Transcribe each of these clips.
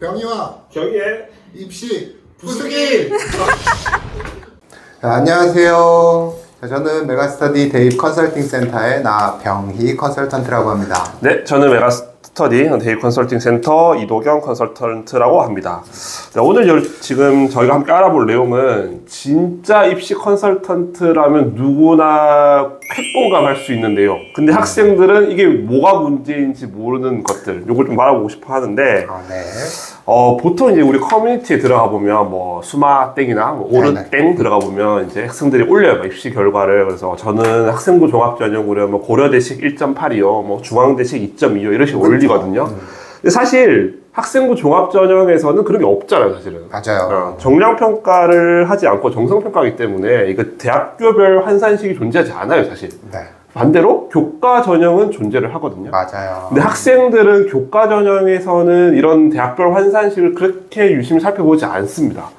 병이와 경희의 입시 부수기! 안녕하세요. 저는 메가스터디 대입 컨설팅 센터의 나병희 컨설턴트라고 합니다. 네, 저는 메가스터디 대입 컨설팅 센터 이도경 컨설턴트라고 합니다. 네, 오늘 지금 저희가 함께 알아볼 내용은 진짜 입시 컨설턴트라면 누구나 쾌공감할 수 있는 내용. 근데 학생들은 이게 뭐가 문제인지 모르는 것들, 요걸 좀 말해보고 싶어 하는데, 네. 보통 이제 우리 커뮤니티에 들어가 보면 뭐 수마땡이나 뭐 오르땡 들어가 보면 이제 학생들이 올려요, 입시 결과를. 그래서 저는 학생부 종합전형으로 뭐 고려대식 1.8이요, 뭐 중앙대식 2.2요 이렇게 올리거든요. 근데 사실 학생부 종합전형에서는 그런 게 없잖아요, 사실은. 맞아요. 정량평가를 하지 않고 정성평가이기 때문에 이거 대학교별 환산식이 존재하지 않아요, 사실. 네. 반대로 교과 전형은 존재를 하거든요. 맞아요. 근데 학생들은 교과 전형에서는 이런 대학별 환산식을 그렇게 유심히 살펴보지 않습니다.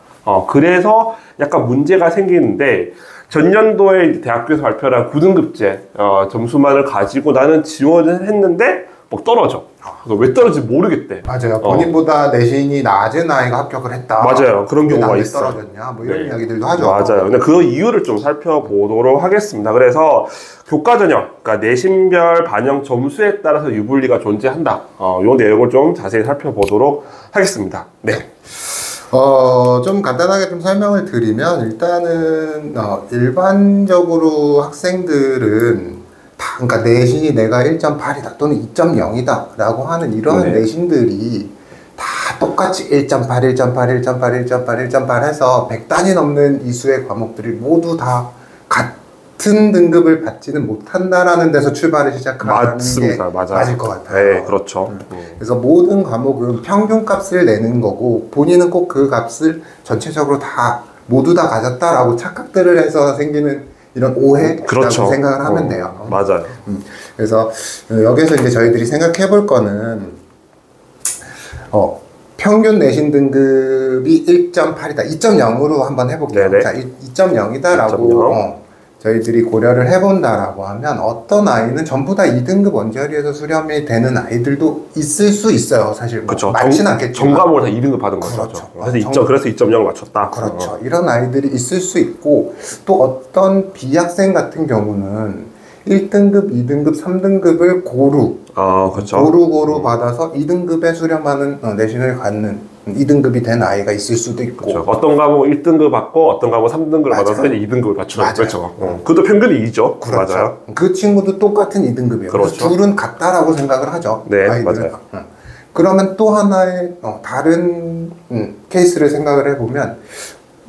그래서 약간 문제가 생기는데, 전년도에 대학교에서 발표한 9등급제 점수만을 가지고 나는 지원을 했는데 뭐 떨어져. 그래서 왜 떨어질지 모르겠대. 맞아요. 본인보다 내신이 낮은 아이가 합격을 했다. 맞아요. 그런 경우가 있어요. 떨어졌냐? 뭐 이런 네. 이야기들도 하죠. 맞아요. 근데 그 이유를 좀 살펴보도록 하겠습니다. 그래서 교과 전형, 그러니까 내신별 반영 점수에 따라서 유불리가 존재한다. 이 내용을 좀 자세히 살펴보도록 하겠습니다. 네. 좀 간단하게 좀 설명을 드리면, 일단은 일반적으로 학생들은 그러니까 내신이 내가 1.8이다 또는 2.0이다 라고 하는 이러한 내신들이 다 똑같이 1.8, 1.8, 1.8, 1.8, 1.8 해서 100단위 넘는 이수의 과목들이 모두 다 같은 등급을 받지는 못한다라는 데서 출발을 시작하는 게 맞을 것 같아요. 네, 그렇죠. 그래서 모든 과목은 평균값을 내는 거고, 본인은 꼭 그 값을 전체적으로 다 모두 다 가졌다라고 착각들을 해서 생기는 이런 오해라고 그렇죠. 생각을 하면 돼요. 맞아요. 그래서 여기서 이제 저희들이 생각해 볼 거는 평균 내신 등급이 1.8이다, 2.0으로 한번 해볼게요. 네네. 자, 2.0이다라고 저희들이 고려를 해본다라고 하면, 어떤 아이는 전부 다 2등급 원저리에서 수렴이 되는 아이들도 있을 수 있어요. 사실 뭐 그렇죠. 많지는 않겠지만 전과목을 다 2등급 받은 거죠. 그렇죠. 그래서 2.0을 맞췄다. 그렇죠. 이런 아이들이 있을 수 있고, 또 어떤 B학생 같은 경우는 1등급, 2등급, 3등급을 그렇죠. 고루 받아서 2등급에 수렴하는 내신을 갖는 2등급이 된 아이가 있을 수도 있고. 그렇죠. 어떤 과목 1등급 받고 어떤 과목 3등급을 받아서 이제 2등급을 맞추는. 그렇죠. 그것도 평균이 2죠. 그렇죠. 맞아요. 그 친구도 똑같은 2등급이에요. 그렇죠. 그래서 둘은 같다라고 생각을 하죠. 네, 아이들은. 맞아요. 그러면 또 하나의 다른 케이스를 생각을 해보면,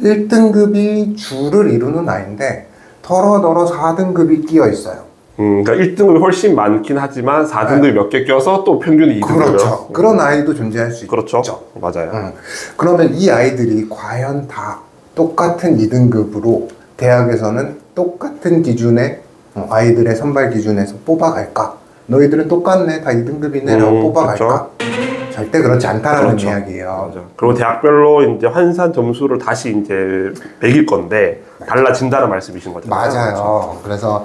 1등급이 주를 이루는 아이인데 더러더러 4등급이 끼어 있어요. 그러니까 1등급이 훨씬 많긴 하지만 4등급이 몇 개 껴서 또 평균이 2등급이요. 그렇죠. 그런 아이도 존재할 수 그렇죠. 있죠. 맞아요. 그러면 이 아이들이 과연 다 똑같은 2등급으로 대학에서는 똑같은 기준의 아이들의 선발 기준에서 뽑아갈까? 너희들은 똑같네, 다 2등급이네 라고 뽑아갈까? 그렇죠. 절대 그렇지 않다라는 그렇죠. 이야기예요. 맞아. 그리고 대학별로 이제 환산 점수를 다시 이제 매길 건데 달라진다는 말씀이신 거죠. 맞아요. 그래서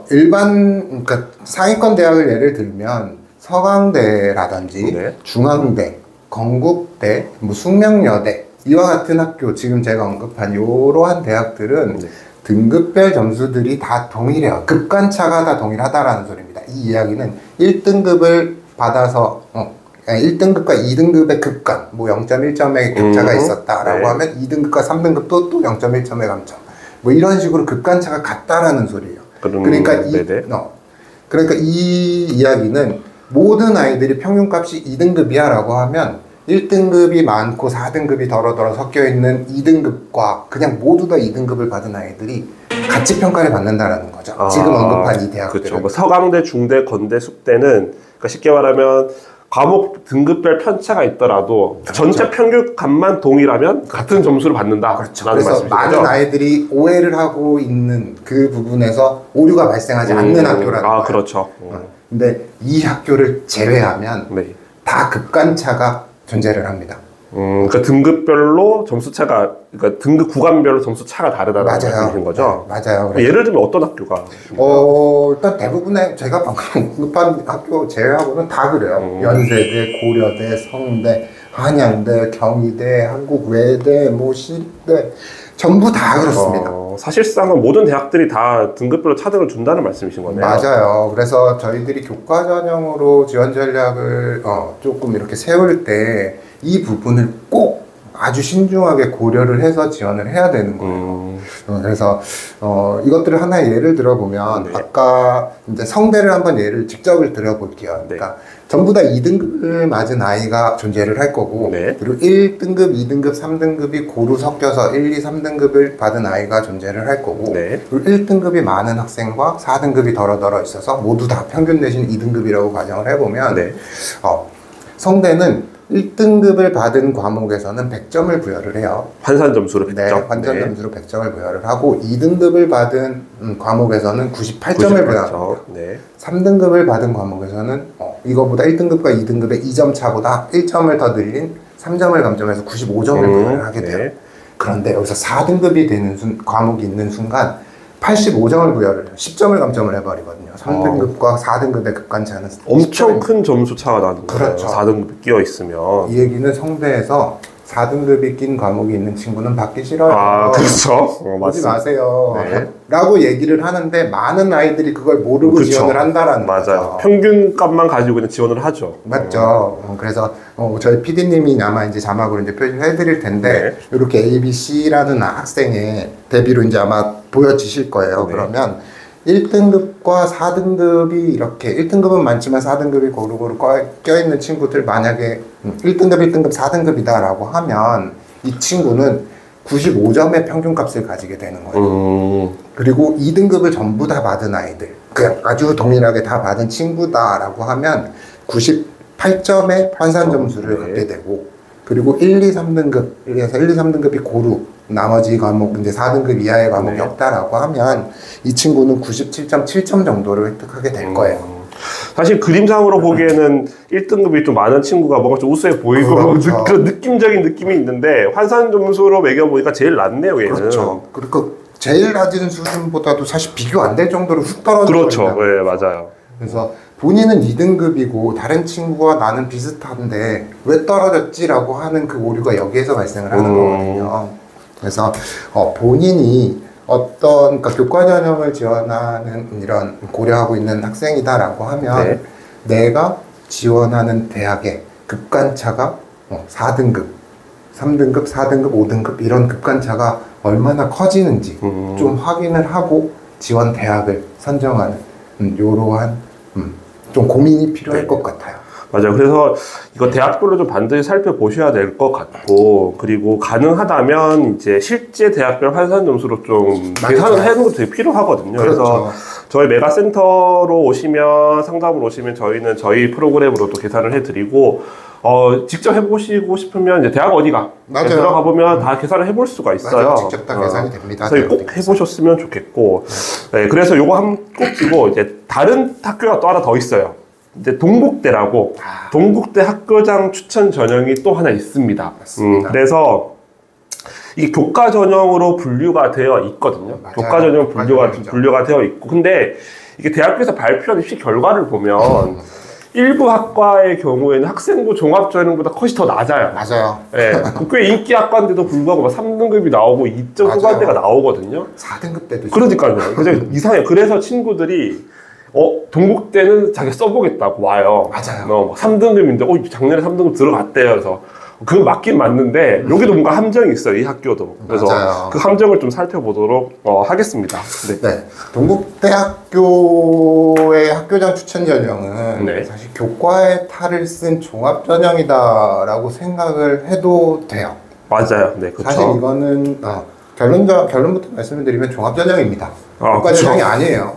그러니까 상위권 대학을 예를 들면 서강대라든지 중앙대, 건국대, 뭐 숙명여대 이와 같은 학교, 지금 제가 언급한 이러한 대학들은 등급별 점수들이 다 동일해요. 급간차가 다 동일하다라는 소리입니다. 이 이야기는 1등급을 받아서 1등급과 2등급의 급간, 뭐 0.1점의 격차가 있었다라고 하면 2등급과 3등급도 또 0.1점의 감점, 뭐 이런 식으로 급간차가 같다라는 소리예요. 그러니까 이 이야기는 모든 아이들이 평균값이 2등급이야 라고 하면 1등급이 많고 4등급이 더러더러 섞여있는 2등급과 그냥 모두 다 2등급을 받은 아이들이 같이 평가를 받는다라는 거죠. 지금 언급한 이 대학들은. 그렇죠. 뭐 서강대, 중대, 건대, 숙대는 그러니까 쉽게 말하면 과목 등급별 편차가 있더라도 전체 평균값만 동일하면 같은 점수를 받는다. 그렇죠. 그래서 많은 아이들이 오해를 하고 있는 그 부분에서 오류가 발생하지 않는 학교라는 거예요. 그렇죠. 근데 이 학교를 제외하면 다 급간차가 존재를 합니다. 그러니까 등급별로 점수 차가, 그러니까 등급 구간별로 점수 차가 다르다는 말씀이신 거죠? 네, 맞아요. 예를 들면 어떤 학교가? 일단 대부분의 제가 방금 언급한 학교 제외하고는 다 그래요. 연세대, 고려대, 성대, 한양대, 경희대, 한국외대, 뭐 시대 전부 다 그렇습니다. 사실상은 모든 대학들이 다 등급별로 차등을 준다는 말씀이신 거네요. 맞아요. 그래서 저희들이 교과 전형으로 지원 전략을 조금 이렇게 세울 때 이 부분을 꼭 아주 신중하게 고려를 해서 지원을 해야 되는 거예요. 그래서 이것들을 하나의 예를 들어보면 네. 아까 이제 성대를 한번 예를 직접을 들어볼게요. 네. 그러니까 전부 다 2등급을 맞은 아이가 존재를 할 거고 네. 그리고 1등급, 2등급, 3등급이 고루 섞여서 1, 2, 3등급을 받은 아이가 존재를 할 거고 네. 그리고 1등급이 많은 학생과 4등급이 더러더러 있어서 모두 다 평균 내신 2등급이라고 가정을 해보면 네. 성대는 1등급을 받은 과목에서는 100점을 부여를 해요. 환산 점수로 100점. 네, 환산 점수로 100점을 부여를 하고 2등급을 받은 과목에서는 98점을 부여합니다. 네. 3등급을 받은 과목에서는 이거보다 1등급과 2등급의 2점 차보다 1점을 더 늘린 3점을 감점해서 95점을 부여를 하게 돼요. 네. 그런데 여기서 4등급이 되는 과목이 있는 순간 85점을 부여를 해요. 10점을 감점을 해버리거든요. 3등급과 4등급의 급간차는 엄청 큰 점수 차가 나는 거예요. 그렇죠. 4등급이 끼어 있으면. 이 얘기는 성대에서 4등급이 낀 과목이 있는 친구는 받기 싫어요. 그렇죠. 오지 맞습니다. 마세요. 네. 라고 얘기를 하는데 많은 아이들이 그걸 모르고 그렇죠. 지원을 한다라는 맞아요. 거죠. 평균 값만 가지고 그냥 지원을 하죠. 맞죠. 그래서 저희 PD님이 아마 이제 자막으로 이제 표시를 해드릴 텐데 이렇게 A, B, C라는 학생의 대비로 이제 아마 보여지실 거예요. 네. 그러면 1등급과 4등급이 이렇게 1등급은 많지만 4등급이 고루고루 껴있는 친구들 만약에 1등급, 1등급, 4등급이다 라고 하면 이 친구는 95점의 평균값을 가지게 되는 거예요. 그리고 2등급을 전부 다 받은 아이들 그냥 아주 동일하게 다 받은 친구다라고 하면 98점의 환산 점수를 갖게 되고 그리고 1, 2, 3등급 그래서 1, 2, 3등급이 고루 나머지 과목 이제 4등급 이하의 과목이 없다라고 하면 이 친구는 97.7점 정도를 획득하게 될 거예요. 사실 그림상으로 보기에는 1등급이 좀 많은 친구가 뭔가 좀 우수해 보이고 그렇죠. 그런 느낌적인 느낌이 있는데 환산 점수로 매겨보니까 제일 낫네요, 얘는. 그렇죠. 그리고 제일 낮은 수준보다도 사실 비교 안 될 정도로 훅 떨어져요. 그렇죠. 네, 맞아요. 그래서 본인은 2등급이고 다른 친구와 나는 비슷한데 왜 떨어졌지라고 하는 그 오류가 여기에서 발생을 하는 거거든요. 그래서 본인이 어떤 그러니까 교과 전형을 지원하는 이런 고려하고 있는 학생이다라고 하면 내가 지원하는 대학의 급간차가 4등급, 3등급, 4등급, 5등급 이런 급간차가 얼마나 커지는지 좀 확인을 하고 지원 대학을 선정하는 이러한 좀 고민이 필요할 것 같아요. 맞아요. 그래서 이거 대학별로 좀 반드시 살펴보셔야 될 것 같고, 그리고 가능하다면 이제 실제 대학별 환산 점수로 좀 계산을 하는 것도 되게 필요하거든요. 그렇죠. 그래서 저희 메가센터로 오시면, 상담으로 오시면 저희는 저희 프로그램으로 또 계산을 해드리고, 직접 해보시고 싶으면 이제 대학 어디가 맞아요. 들어가 보면 다 계산을 해볼 수가 있어요. 맞아요. 직접 다 계산이 됩니다. 그래서 꼭 해보셨으면 좋겠고, 네, 그래서 요거 한번 꼭 끼고 이제 다른 학교가 또 하나 더 있어요. 이제 동국대라고 동국대 학교장 추천 전형이 또 하나 있습니다. 맞습니다. 그래서 이게 교과 전형으로 분류가 되어 있거든요. 맞아요. 교과 전형 맞아요. 분류가 되어 있고, 근데 이게 대학교에서 발표한 입시 결과를 보면 일부 학과의 경우에는 학생부 종합 전형보다 컷이 더 낮아요. 맞아요. 네, 꽤 인기 학과인데도 불구하고 막 3등급이 나오고 2점 후반대가 나오거든요. 4등급 때도 그러니까요. 그래서 이상해요. 그래서 친구들이 동국대는 자기 써보겠다고 와요. 맞아요. 3등급인데, 작년에 3등급 들어갔대요. 그래서 그건 맞긴 맞는데, 여기도 뭔가 함정이 있어요, 이 학교도. 그래서 맞아요. 그 함정을 좀 살펴보도록 하겠습니다. 네. 동국대학교의 학교장 추천 전형은 사실 교과의 탈을 쓴 종합 전형이다라고 생각을 해도 돼요. 맞아요. 네, 그렇죠. 사실 이거는 결론부터 말씀을 드리면 종합 전형입니다. 교과 전형이 아니에요.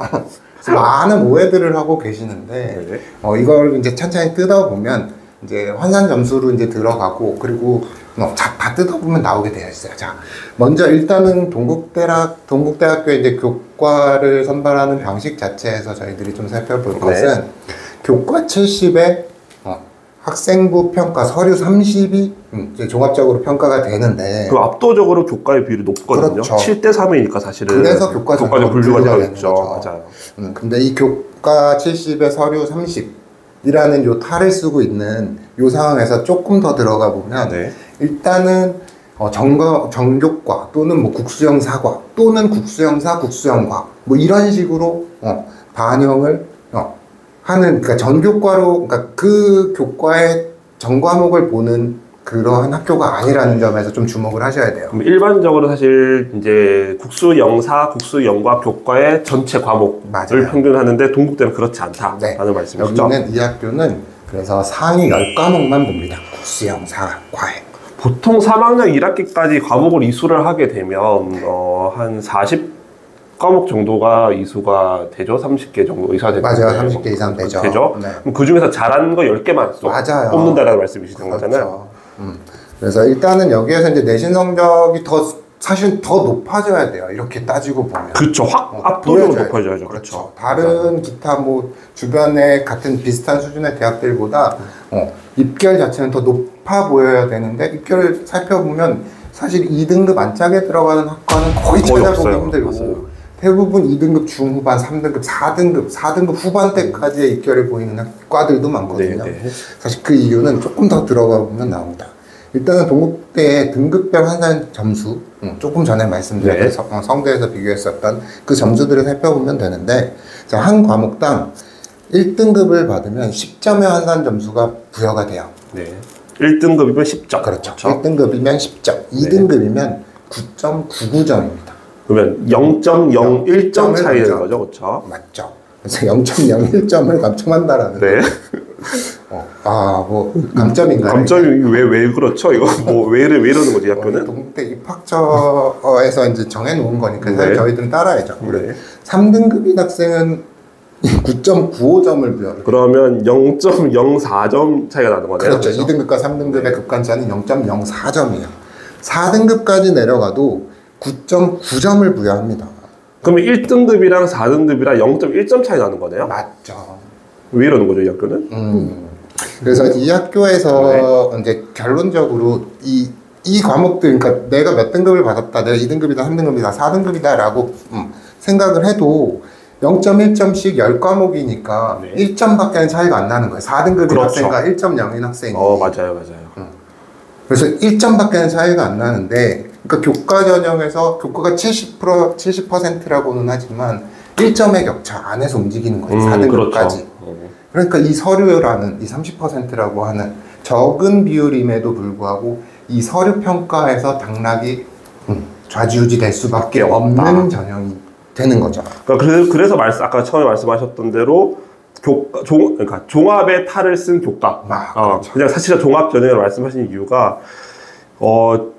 많은 오해들을 하고 계시는데 이걸 이제 천천히 뜯어보면 이제 환산 점수로 이제 들어가고 그리고 다 뜯어보면 나오게 되어 있어요. 자, 먼저 일단은 동국대학교의 이제 교과를 선발하는 방식 자체에서 저희들이 좀 살펴볼 것은 교과 70에 학생부 평가 서류 30이 이제 종합적으로 평가가 되는데 그 압도적으로 교과의 비율이 높거든요. 그렇죠. 7대 3이니까 사실은 그래서 교과 전형으로 분류가 되어 있죠. 거죠. 맞아요. 근데 이 교과 70에 서류 30이라는 요 탈을 쓰고 있는 요 상황에서 조금 더 들어가 보면 네. 일단은 정교과 또는 뭐 국수형 사과 또는 국수형 사 국수형 과학 뭐 이런 식으로 반영을 하는, 그러니까 전교과로, 그러니까 그 교과의 전 과목을 보는 그러한 학교가 아니라는 점에서 좀 주목을 하셔야 돼요. 일반적으로 사실 이제 국수 영사, 국수 영과 교과의 전체 과목을 맞아요. 평균하는데 동국대는 그렇지 않다라는 네. 말씀이시죠? 여기는 이 학교는 그래서 상위 10과목만 봅니다. 국수 영사 과에. 보통 3학년 1학기까지 과목을 이수를 하게 되면 한 40과목 정도가 이수가 되죠? 30개 정도 이수가 되죠? 맞아요. 30개 이상 되죠. 네. 네. 그 중에서 잘하는 거 10개만 맞아요. 뽑는다는 말씀이시는 그렇죠. 거잖아요. 그래서 일단은 여기에서 이제 내신 성적이 사실 더 높아져야 돼요. 이렇게 따지고 보면. 그렇죠. 확 압도적으로 보여줘야죠. 높아져야죠. 그렇죠. 다른 기타 뭐 주변에 같은 비슷한 수준의 대학들보다 입결 자체는 더 높아 보여야 되는데 입결을 살펴보면 사실 2등급 안짝에 들어가는 학과는 거의 찾아보기 없어요. 힘들고 맞아요. 대부분 2등급 중후반, 3등급, 4등급 후반대까지의 입결을 보이는 과들도 많거든요. 네, 네. 사실 그 이유는 조금 더 들어가 보면 나옵니다. 일단은 동국대의 등급별 환산 점수, 조금 전에 말씀드린 네. 성대에서 비교했었던 그 점수들을 살펴보면 되는데, 자, 한 과목당 1등급을 받으면 10점의 환산 점수가 부여가 돼요. 네. 1등급이면 10점. 그렇죠. 1등급이면 10점, 2등급이면 9.99점입니다. 그러면 0.01점 차이는 거죠, 그렇죠? 맞죠. 그래서 0.01점을 감점한다라는. 네. 뭐 감점인가요? 감점이 왜 그렇죠? 이거 뭐 왜 이러는 거지 학교는? 동국대 입학처에서 이제 정해놓은 거니까 사실 네. 저희들은 따라야죠. 네. 3등급인 학생은 9.95점을 부여를. 그러면 0.04점 차이가 나는 거네요. 그렇죠. 2등급과 3등급의 급간차는 0.04점이에요. 4등급까지 내려가도 9.9점을 부여합니다. 그러면 1등급이랑 4등급이랑 0.1점 차이 나는 거네요? 맞죠. 왜 이러는 거죠, 이 학교는? 그래서 이 학교에서 이제 결론적으로 이 과목들, 그러니까 내가 몇 등급을 받았다, 내가 2등급이다, 3등급이다, 4등급이다 라고 생각을 해도 0.1점씩 10과목이니까 네. 1점밖에 차이가 안 나는 거예요. 4등급인 그렇죠. 학생과 1.0인 학생이. 맞아요. 그래서 1점밖에 차이가 안 나는데, 그러니까 교과 전형에서 교과가 70%라고는 하지만 1점의 격차 안에서 움직이는 거예요. 4등급까지. 그렇죠. 그러니까 이 서류라는 이 30%라고 하는 적은 비율임에도 불구하고 이 서류 평가에서 당락이 좌지우지 될 수밖에 없는 전형이 되는 거죠. 그러니까 그래서 아까 처음에 말씀하셨던 대로 그러니까 종합의 탈을 쓴 교과. 그렇죠. 그냥 사실 종합 전형을 말씀하신 이유가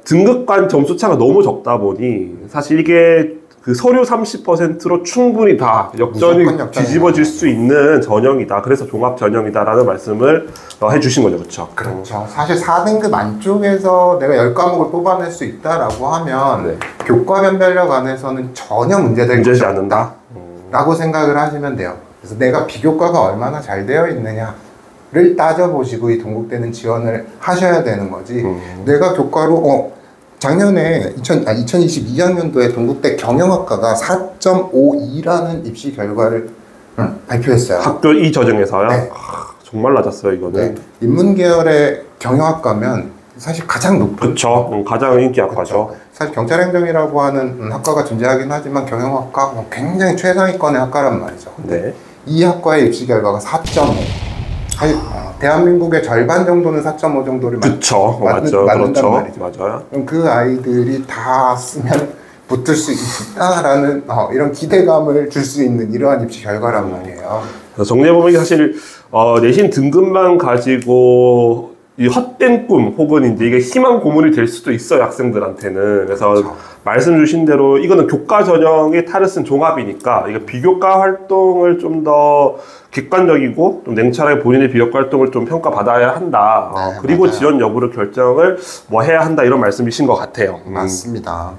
등급 간 점수 차가 너무 적다 보니 사실 이게 그 서류 30%로 충분히 다 역전이 뒤집어질 수 있는 전형이다. 그래서 종합 전형이다라는 말씀을 해주신 거죠, 그렇죠? 그렇죠. 사실 4등급 안쪽에서 내가 10과목을 뽑아낼 수 있다라고 하면 네. 교과 변별력 안에서는 전혀 문제될 것이 않는다. 라고 생각을 하시면 돼요. 그래서 내가 비교과가 얼마나 잘 되어 있느냐를 따져보시고 이 동국대는 지원을 하셔야 되는 거지. 내가 교과로 작년에 2022학년도에 동국대 경영학과가 4.52라는 입시 결과를 발표했어요. 학교 이 전형에서요? 네. 정말 낮았어요, 이거는. 네. 인문계열의 경영학과면 사실 가장 높은. 그렇죠. 가장 인기 학과죠. 그렇죠. 사실 경찰행정이라고 하는 학과가 존재하긴 하지만 경영학과 굉장히 최상위권의 학과란 말이죠. 네. 이 학과의 입시 결과가 4.5. 대한민국의 절반 정도는 4.5 정도를 그렇죠. 맞죠. 맞는단 그렇죠. 말이죠. 맞아요. 그럼 그 아이들이 다 쓰면 붙을 수 있다라는 이런 기대감을 줄 수 있는 이러한 입시 결과란 말이에요. 정리해보면 이게 사실 내신 등급만 가지고 이 헛된 꿈 혹은 이제 이게 희망 고문이 될 수도 있어요, 학생들한테는. 그래서 그렇죠. 말씀 주신 대로 이거는 교과 전형의 탈을 쓴 종합이니까 이거 비교과 활동을 좀 더 객관적이고 좀 냉철하게 본인의 비교과 활동을 좀 평가받아야 한다. 네, 그리고 맞아요. 지원 여부를 결정을 해야 한다, 이런 말씀이신 것 같아요. 맞습니다.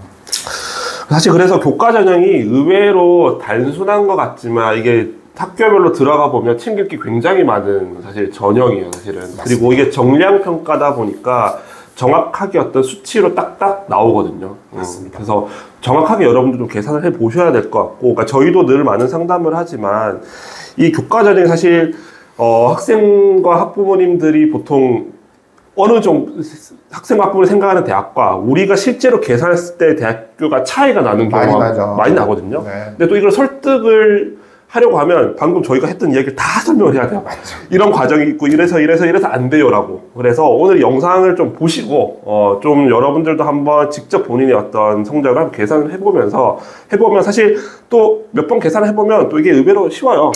사실 그래서 교과 전형이 의외로 단순한 것 같지만 이게 학교별로 들어가 보면 챙길 게 굉장히 많은 사실 전형이에요, 사실은. 맞습니다. 그리고 이게 정량 평가다 보니까 정확하게 어떤 수치로 딱딱 나오거든요. 맞습니다. 그래서 정확하게 여러분들도 계산을 해 보셔야 될 것 같고, 그러니까 저희도 늘 많은 상담을 하지만 이 교과 전형이 사실 학생과 학부모님들이 보통 어느 정도 학생과 학부모를 생각하는 대학과 우리가 실제로 계산했을 때 대학교가 차이가 나는 경우가 많이 나거든요. 네. 근데 또 이걸 설득을 하려고 하면 방금 저희가 했던 이야기를 다 설명을 해야 돼요. 맞죠. 이런 과정이 있고 이래서 안 돼요라고. 그래서 오늘 영상을 좀 보시고 좀 여러분들도 한번 직접 본인의 어떤 성적을 한번 계산을 해보면 사실 또 몇 번 계산을 해보면 또 이게 의외로 쉬워요.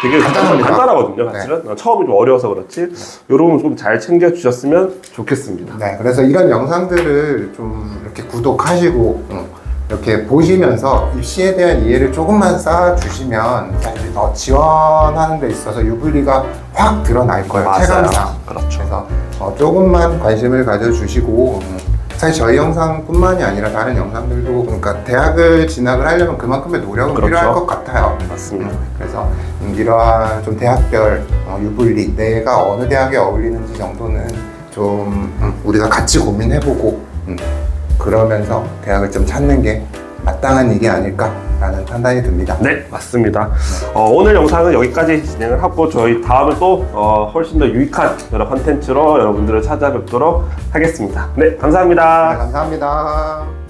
되게 간단하거든요. 사실은 처음이 좀 어려워서 그렇지. 요런 좀 잘 챙겨주셨으면 좋겠습니다. 네, 그래서 이런 영상들을 좀 이렇게 구독하시고 이렇게 보시면서 입시에 대한 이해를 조금만 쌓아주시면 사실 지원하는 데 있어서 유불리가 확 드러날 거예요. 맞아요. 체감상. 그렇죠. 그래서 조금만 관심을 가져주시고 사실 저희 영상뿐만이 아니라 다른 영상들도 그러니까 대학을 진학을 하려면 그만큼의 노력은 그렇죠. 필요할 것 같아요. 맞습니다. 그래서 이러한 좀 대학별 유불리 내가 어느 대학에 어울리는지 정도는 좀 우리가 같이 고민해보고 그러면서 대학을 좀 찾는 게 마땅한 일이 아닐까라는 판단이 듭니다. 네, 맞습니다. 오늘 영상은 여기까지 진행을 하고 저희 다음에 또 훨씬 더 유익한 여러 컨텐츠로 여러분들을 찾아뵙도록 하겠습니다. 네, 감사합니다. 네, 감사합니다.